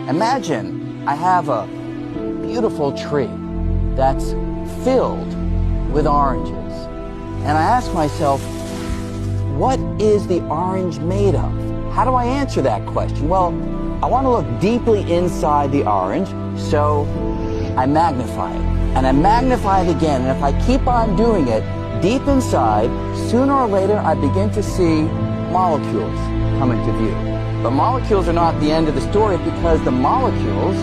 Imagine I have a beautiful tree that's filled with oranges. And I ask myself, what is the orange made of? How do I answer that question? Well, I want to look deeply inside the orange, so I magnify it. And I magnify it again, and if I keep on doing it, deep inside, sooner or later, I begin to see molecules come into view. But molecules are not the end of the story, because the molecules,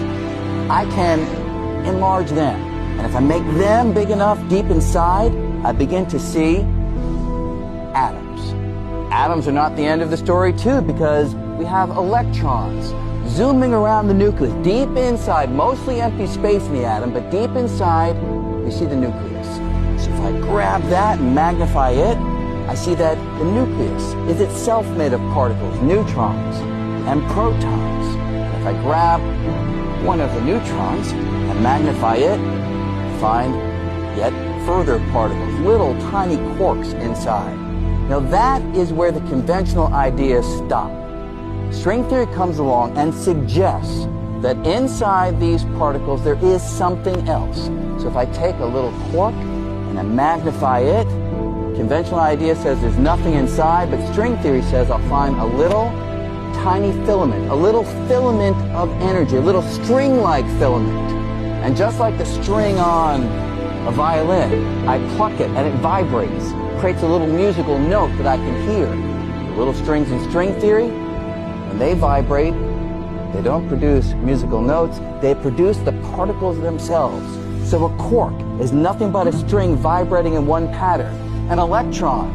I can enlarge them. And if I make them big enough deep inside, I begin to see atoms. Atoms are not the end of the story, too, because we have electrons zooming around the nucleus, deep inside, mostly empty space in the atom, but deep inside, we see the nucleus. So if I grab that and magnify it, I see that the nucleus is itself made of particles, neutrons and protons. And if I grab one of the neutrons and magnify it, I find yet further particles, little tiny quarks inside. Now that is where the conventional ideas stop. String theory comes along and suggests that inside these particles there is something else. So if I take a little quark and I magnify it, conventional idea says there's nothing inside, but string theory says I'll find a little tiny filament, a little filament of energy, a little string-like filament. And just like the string on a violin, I pluck it and it vibrates, creates a little musical note that I can hear. The little strings in string theory, when they vibrate, they don't produce musical notes, they produce the particles themselves. So a quark is nothing but a string vibrating in one pattern. An electron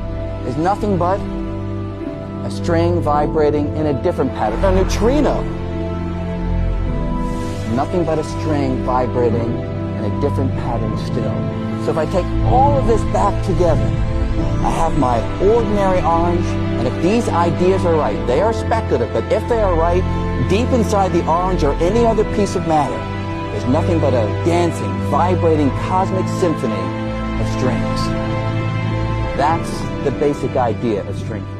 is nothing but a string vibrating in a different pattern. A neutrino, nothing but a string vibrating in a different pattern still. So if I take all of this back together, I have my ordinary orange, and if these ideas are right, they are speculative, but if they are right, deep inside the orange or any other piece of matter, there's nothing but a dancing, vibrating cosmic symphony of strings. That's the basic idea of string theory.